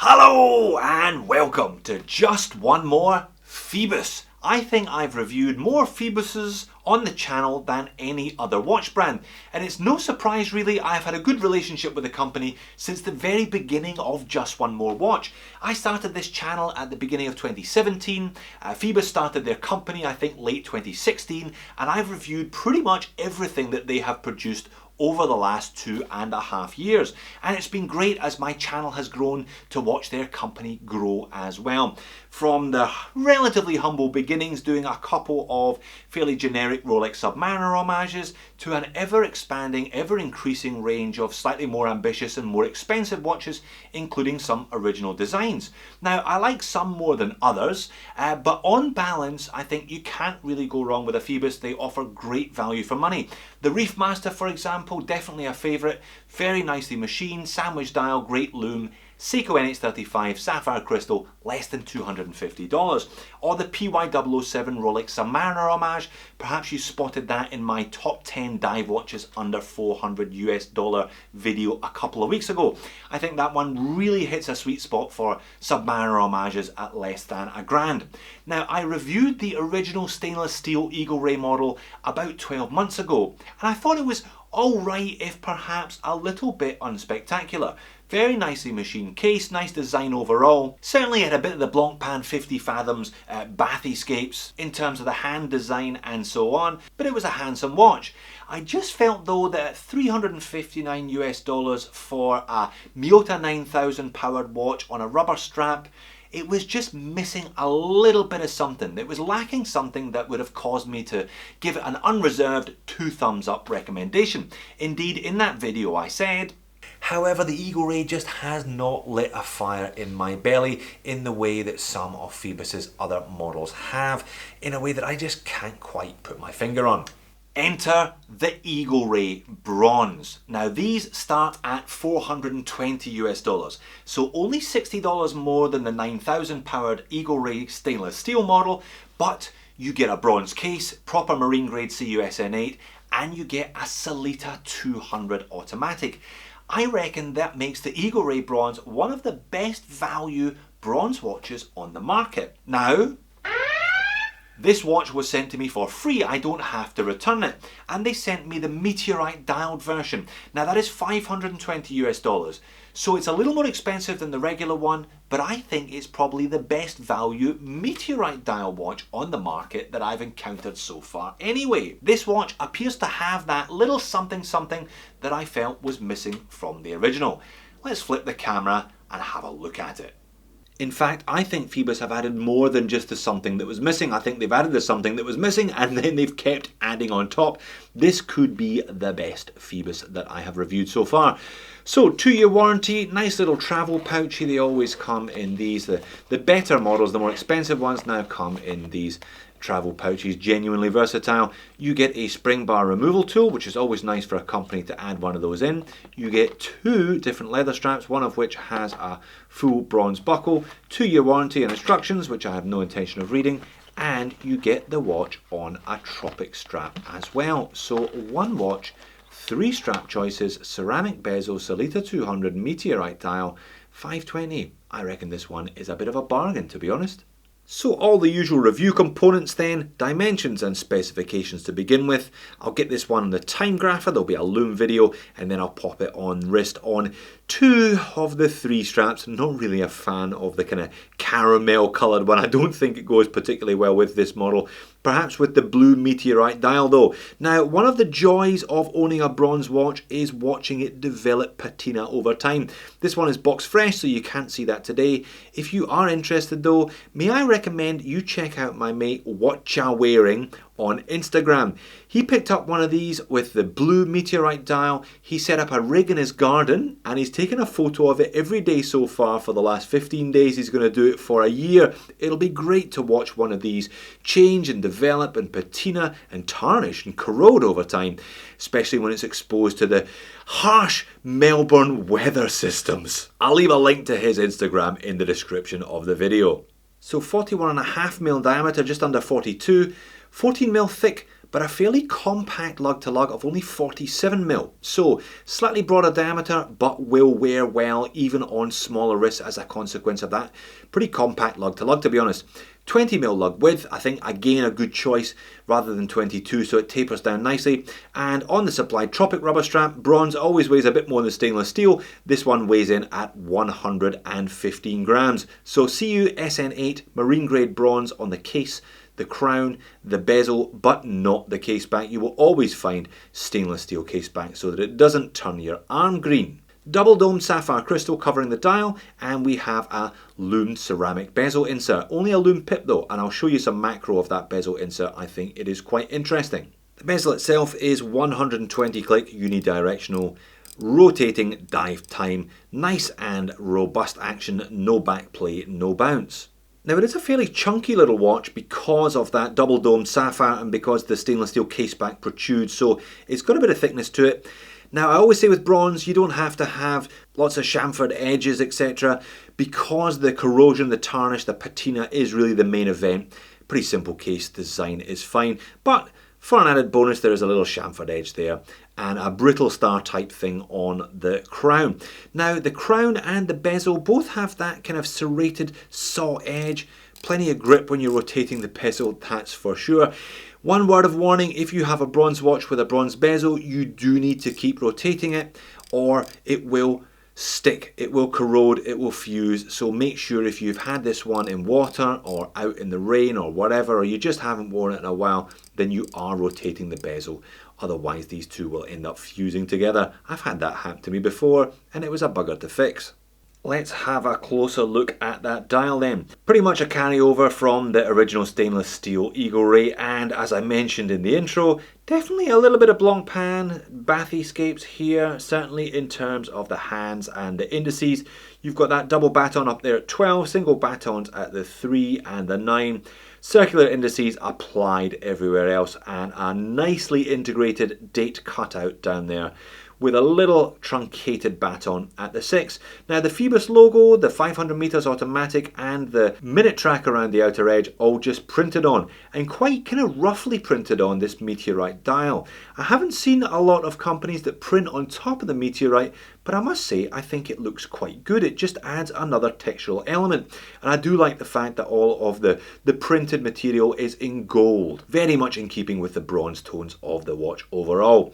Hello and welcome to just one more Phoibos. I think I've reviewed more Phoiboses on the channel than any other watch brand, and it's no surprise really. I've had a good relationship with the company since the very beginning of Just One More Watch. I started this channel at the beginning of 2017. Phoibos started their company I think late 2016, and I've reviewed pretty much everything that they have produced over the last 2.5 years, and it's been great as my channel has grown to watch their company grow as well. From the relatively humble beginnings doing a couple of fairly generic Rolex Submariner homages to an ever expanding, ever increasing range of slightly more ambitious and more expensive watches, including some original designs. Now I like some more than others, but on balance I think you can't really go wrong with a Phoibos. They offer great value for money. The Reef Master, for example, definitely a favourite, very nicely machined, sandwich dial, great lume, Seiko NH35 sapphire crystal, less than $250. Or the PY007 Rolex Submariner homage, perhaps you spotted that in my top 10 dive watches under $400 video a couple of weeks ago. I think that one really hits a sweet spot for Submariner homages at less than $1,000. Now I reviewed the original stainless steel Eagle Ray model about 12 months ago, and I thought it was alright, if perhaps a little bit unspectacular. Very nicely machined case, nice design overall. Certainly had a bit of the Blancpain 50 fathoms bathyscapes in terms of the hand design and so on, but it was a handsome watch. I just felt though that at $359 for a Miyota 9000 powered watch on a rubber strap, it was just missing a little bit of something. It was lacking something that would have caused me to give it an unreserved 2 thumbs up recommendation. Indeed, in that video I said, however, the Eagle Ray just has not lit a fire in my belly in the way that some of Phoibos' other models have, in a way that I just can't quite put my finger on. Enter the Eagle Ray Bronze. Now these start at $420, so only $60 more than the 9000 powered Eagle Ray stainless steel model, but you get a bronze case, proper marine grade CUSN8, and you get a Sellita 200 automatic. I reckon that makes the Eagle Ray Bronze one of the best value bronze watches on the market. Now, this watch was sent to me for free. I don't have to return it. And they sent me the Meteorite dialed version. Now that is $520. So it's a little more expensive than the regular one, but I think it's probably the best value Meteorite dial watch on the market that I've encountered so far anyway. This watch appears to have that little something something that I felt was missing from the original. Let's flip the camera and have a look at it. In fact, I think Phoibos have added more than just the something that was missing. I think they've added the something that was missing and then they've kept adding on top. This could be the best Phoibos that I have reviewed so far. So 2-year warranty, nice little travel pouchy. They always come in these. The better models, the more expensive ones, now come in these travel pouches, genuinely versatile. You get a spring bar removal tool, which is always nice for a company to add one of those in. You get 2 different leather straps, one of which has a full bronze buckle, 2-year warranty and instructions, which I have no intention of reading, and you get the watch on a tropic strap as well. So one watch, 3 strap choices, ceramic bezel, Sellita 200 Meteorite dial, $520. I reckon this one is a bit of a bargain, to be honest. So all the usual review components then, dimensions and specifications to begin with. I'll get this one on the time grapher, there'll be a lume video, and then I'll pop it on wrist on 2 of the 3 straps. Not really a fan of the kind of caramel coloured one. I don't think it goes particularly well with this model. Perhaps with the blue Meteorite dial though. Now, one of the joys of owning a bronze watch is watching it develop patina over time. This one is box fresh, so you can't see that today. If you are interested though, may I recommend you check out my mate Watcha Wearing on Instagram. He picked up one of these with the blue Meteorite dial. He set up a rig in his garden and he's taken a photo of it every day so far for the last 15 days. He's going to do it for a year. It'll be great to watch one of these change and develop and patina and tarnish and corrode over time, especially when it's exposed to the harsh Melbourne weather systems. I'll leave a link to his Instagram in the description of the video. So 41.5mm diameter, just under 42, 14mm thick, but a fairly compact lug to lug of only 47mm. So slightly broader diameter, but will wear well even on smaller wrists as a consequence of that. Pretty compact lug to lug, to be honest. 20mm lug width, I think again a good choice rather than 22, so it tapers down nicely. And on the supplied Tropic rubber strap, bronze always weighs a bit more than stainless steel. This one weighs in at 115 grams. So CU SN8 marine grade bronze on the case, the crown, the bezel, but not the case back. You will always find stainless steel case back so that it doesn't turn your arm green. Double dome sapphire crystal covering the dial, and we have a loomed ceramic bezel insert. Only a loomed pip though, and I'll show you some macro of that bezel insert. I think it is quite interesting. The bezel itself is 120 click unidirectional, rotating dive time, nice and robust action, no back play, no bounce. Now it is a fairly chunky little watch because of that double dome sapphire and because the stainless steel case back protrudes, so it's got a bit of thickness to it. Now I always say with bronze you don't have to have lots of chamfered edges, etc. because the corrosion, the tarnish, the patina is really the main event. Pretty simple case design is fine, but for an added bonus there is a little chamfered edge there and a brittle star type thing on the crown. Now the crown and the bezel both have that kind of serrated saw edge. Plenty of grip when you're rotating the bezel, that's for sure. One word of warning, if you have a bronze watch with a bronze bezel, you do need to keep rotating it or it will stick, it will corrode, it will fuse. So make sure if you've had this one in water or out in the rain or whatever, or you just haven't worn it in a while, then you are rotating the bezel. Otherwise these two will end up fusing together. I've had that happen to me before and it was a bugger to fix. Let's have a closer look at that dial then. Pretty much a carryover from the original stainless steel Eagle Ray, and as I mentioned in the intro, definitely a little bit of Blancpain bathyscapes here, certainly in terms of the hands and the indices. You've got that double baton up there at 12, single batons at the 3 and the 9. Circular indices applied everywhere else, and a nicely integrated date cutout down there with a little truncated baton at the 6. Now the Phoibos logo, the 500 meters automatic and the minute track around the outer edge all just printed on, and quite kind of roughly printed on this Meteorite dial. I haven't seen a lot of companies that print on top of the Meteorite, but I must say I think it looks quite good. It just adds another textural element, and I do like the fact that all of the printed material is in gold, very much in keeping with the bronze tones of the watch overall.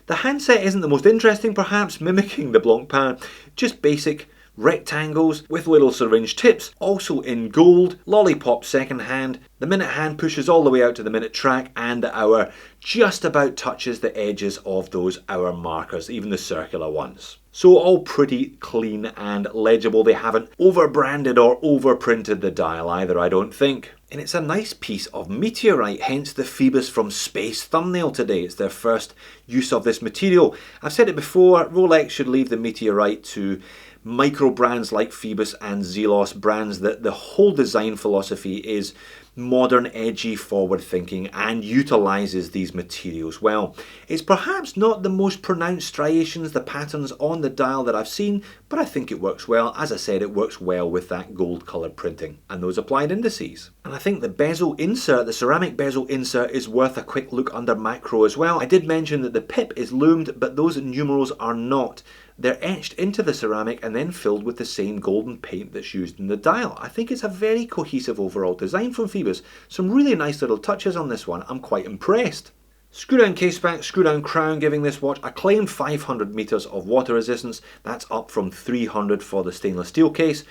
The handset isn't the most interesting, perhaps, mimicking the Blancpain, just basic rectangles with little syringe tips, also in gold, lollipop second hand. The minute hand pushes all the way out to the minute track, and the hour just about touches the edges of those hour markers, even the circular ones. So all pretty clean and legible. They haven't over-branded or over-printed the dial either, I don't think. And it's a nice piece of Meteorite, hence the Phoibos from Space thumbnail today. It's their first use of this material. I've said it before, Rolex should leave the Meteorite to micro brands like Phoibos and Zelos, brands that the whole design philosophy is modern, edgy, forward thinking and utilizes these materials well. It's perhaps not the most pronounced striations, the patterns on the dial that I've seen, but I think it works well. As I said, it works well with that gold coloured printing and those applied indices. And I think the bezel insert, the ceramic bezel insert, is worth a quick look under macro as well. I did mention that the pip is loomed, but those numerals are not. They're etched into the ceramic and then filled with the same golden paint that's used in the dial. I think it's a very cohesive overall design from Phoibos. Some really nice little touches on this one. I'm quite impressed. Screw down case back, screw down crown, giving this watch a claimed 500 meters of water resistance. That's up from 300 for the stainless steel case.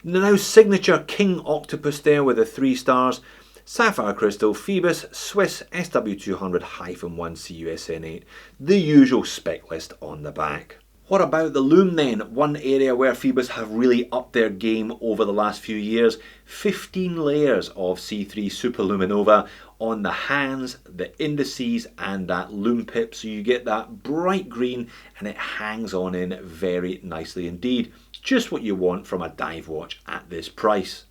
The now signature King Octopus there with the 3 stars. Sapphire crystal, Phoibos, Swiss SW200-1 CUSN8. The usual spec list on the back. What about the loom then? One area where Phoibos have really upped their game over the last few years. 15 layers of C3 Superluminova on the hands, the indices and that loom pip, so you get that bright green and it hangs on in very nicely indeed. Just what you want from a dive watch at this price.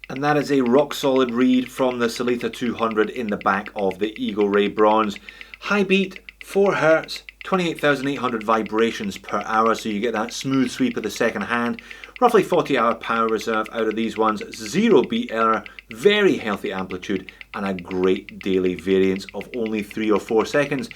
And that is a rock solid read from the Sellita 200 in the back of the Eagle Ray Bronze. High beat, 4 Hz, 28,800 vibrations per hour, so you get that smooth sweep of the second hand. Roughly 40-hour power reserve out of these ones, 0 beat error, very healthy amplitude, and a great daily variance of only 3 or 4 seconds.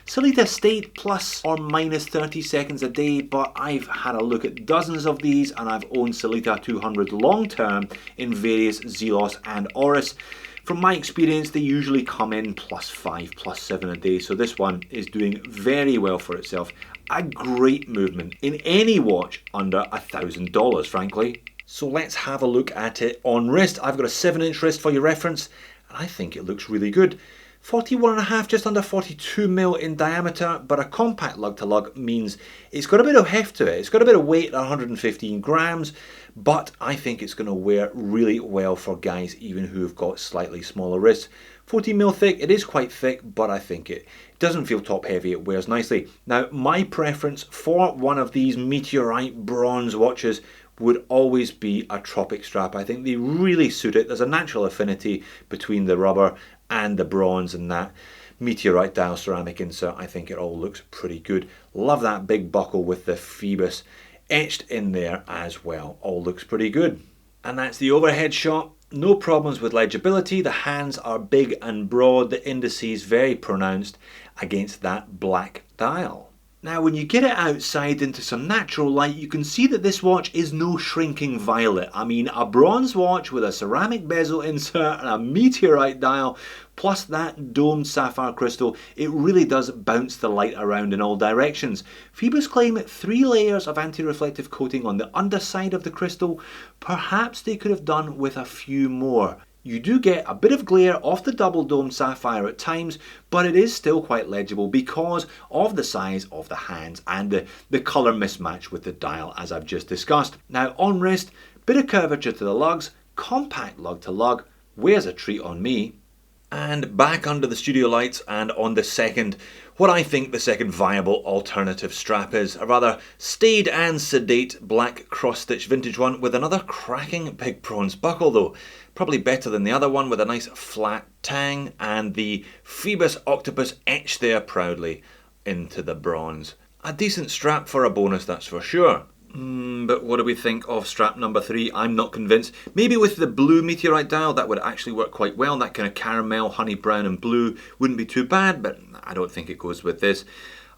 Sellita stayed plus or minus 30 seconds a day, but I've had a look at dozens of these, and I've owned Sellita 200 long term in various Zelos and Oris. From my experience, they usually come in plus 5, plus 7 a day, so this one is doing very well for itself. A great movement in any watch under $1,000, frankly. So let's have a look at it on wrist. I've got a 7-inch wrist for your reference, and I think it looks really good. 41.5, just under 42 mil in diameter, but a compact lug to lug means it's got a bit of heft to it. It's got a bit of weight at 115 grams, but I think it's going to wear really well for guys even who have got slightly smaller wrists. 14 mil thick, it is quite thick, but I think it doesn't feel top heavy, it wears nicely. Now, my preference for one of these Meteorite bronze watches would always be a tropic strap. I think they really suit it. There's a natural affinity between the rubber and the bronze, and that Meteorite dial ceramic insert, I think it all looks pretty good. Love that big buckle with the Phoibos etched in there as well. All looks pretty good. And that's the overhead shot. No problems with legibility. The hands are big and broad, the indices very pronounced against that black dial. Now, when you get it outside into some natural light, you can see that this watch is no shrinking violet. I mean, a bronze watch with a ceramic bezel insert and a Meteorite dial, plus that domed sapphire crystal, it really does bounce the light around in all directions. Phoibos claim 3 layers of anti-reflective coating on the underside of the crystal. Perhaps they could have done with a few more. You do get a bit of glare off the double dome sapphire at times, but it is still quite legible because of the size of the hands and the colour mismatch with the dial, as I've just discussed. Now, on wrist, bit of curvature to the lugs, compact lug to lug, wears a treat on me. And back under the studio lights and on the second, what I think the second viable alternative strap is. A rather staid and sedate black cross-stitch vintage one with another cracking big bronze buckle though. Probably better than the other one with a nice flat tang and the Phoibos octopus etched there proudly into the bronze. A decent strap for a bonus, that's for sure. But what do we think of strap number 3? I'm not convinced. Maybe with the blue Meteorite dial that would actually work quite well. That kind of caramel, honey brown and blue wouldn't be too bad, but I don't think it goes with this.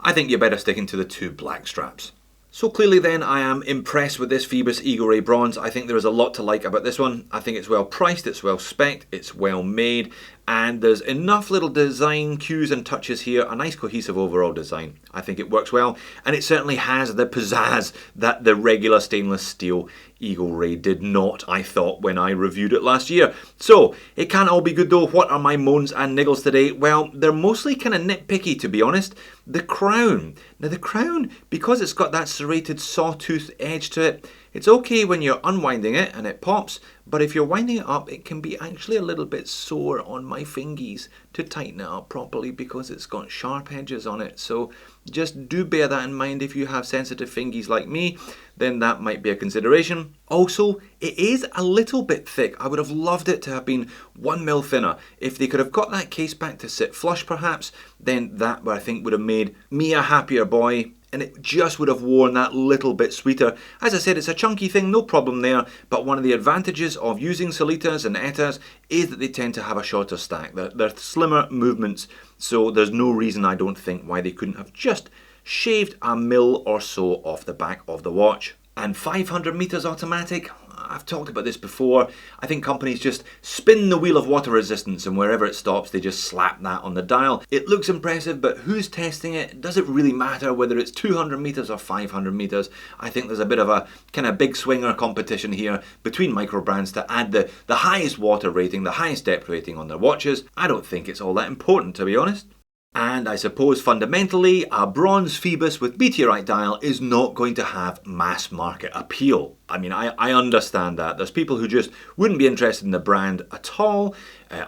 I think you're better sticking to the 2 black straps. So clearly then I am impressed with this Phoibos Eagle Ray Bronze. I think there is a lot to like about this one. I think it's well priced, it's well spec'd, it's well made, and there's enough little design cues and touches here, a nice cohesive overall design. I think it works well, and it certainly has the pizzazz that the regular stainless steel Eagle Ray did not, I thought, when I reviewed it last year. So, it can't all be good though. What are my moans and niggles today? Well, they're mostly kind of nitpicky, to be honest. The crown. Now the crown, because it's got that serrated sawtooth edge to it, it's okay when you're unwinding it and it pops, but if you're winding it up, it can be actually a little bit sore on my fingies to tighten it up properly because it's got sharp edges on it. So just do bear that in mind. If you have sensitive fingies like me, then that might be a consideration. Also, it is a little bit thick. I would have loved it to have been 1 mil thinner. If they could have got that case back to sit flush perhaps, then that I think would have made me a happier boy, and it just would have worn that little bit sweeter. As I said, it's a chunky thing, no problem there, but one of the advantages of using Sellitas and Ettas is that they tend to have a shorter stack. They're slimmer movements, so there's no reason, I don't think, why they couldn't have just shaved a mil or so off the back of the watch. And 500 meters automatic, I've talked about this before. I think companies just spin the wheel of water resistance and wherever it stops they just slap that on the dial. It looks impressive, but who's testing it? Does it really matter whether it's 200 meters or 500 meters? I think there's a bit of a kind of big swinger competition here between micro brands to add the highest water rating, the highest depth rating on their watches. I don't think it's all that important, to be honest. And I suppose fundamentally, a bronze Phoibos with Meteorite dial is not going to have mass market appeal. I mean, I understand that. There's people who just wouldn't be interested in the brand at all,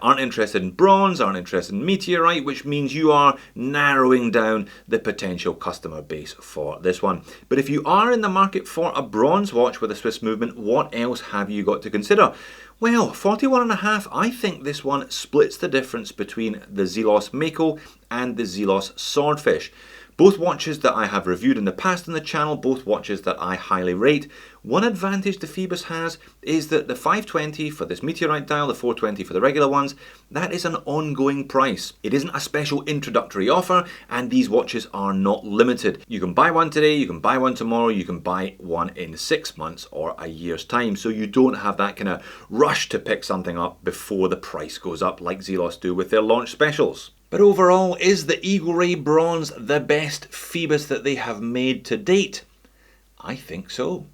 aren't interested in bronze, aren't interested in Meteorite, which means you are narrowing down the potential customer base for this one. But if you are in the market for a bronze watch with a Swiss movement, what else have you got to consider? Well, 41.5, I think this one splits the difference between the Zelos Mako and the Zelos Swordfish. Both watches that I have reviewed in the past on the channel, both watches that I highly rate. One advantage the Phoibos has is that the 520 for this Meteorite dial, the 420 for the regular ones, that is an ongoing price. It isn't a special introductory offer, and these watches are not limited. You can buy one today, you can buy one tomorrow, you can buy one in 6 months or a year's time, so you don't have that kind of rush to pick something up before the price goes up like Zelos do with their launch specials. But overall, is the Eagle Ray Bronze the best Phoibos that they have made to date? I think so.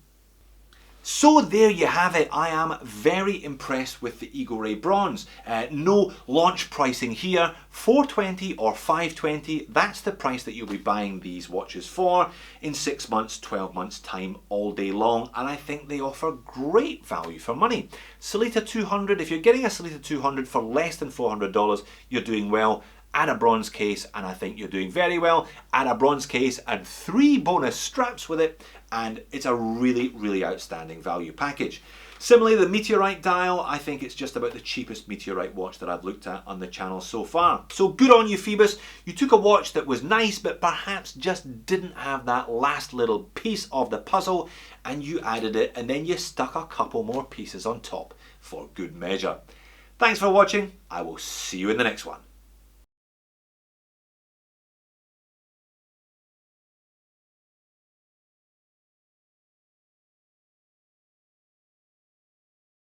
So there you have it. I am very impressed with the Eagle Ray Bronze. No launch pricing here. 420 or 520, that's the price that you'll be buying these watches for in 6 months, 12 months time, all day long. And I think they offer great value for money. Sellita 200, if you're getting a Sellita 200 for less than $400, you're doing well. Add a bronze case and I think you're doing very well. Add a bronze case and 3 bonus straps with it and it's a really, really outstanding value package. Similarly, the Meteorite dial, I think it's just about the cheapest Meteorite watch that I've looked at on the channel so far. So good on you, Phoibos. You took a watch that was nice but perhaps just didn't have that last little piece of the puzzle and you added it and then you stuck a couple more pieces on top for good measure. Thanks for watching. I will see you in the next one.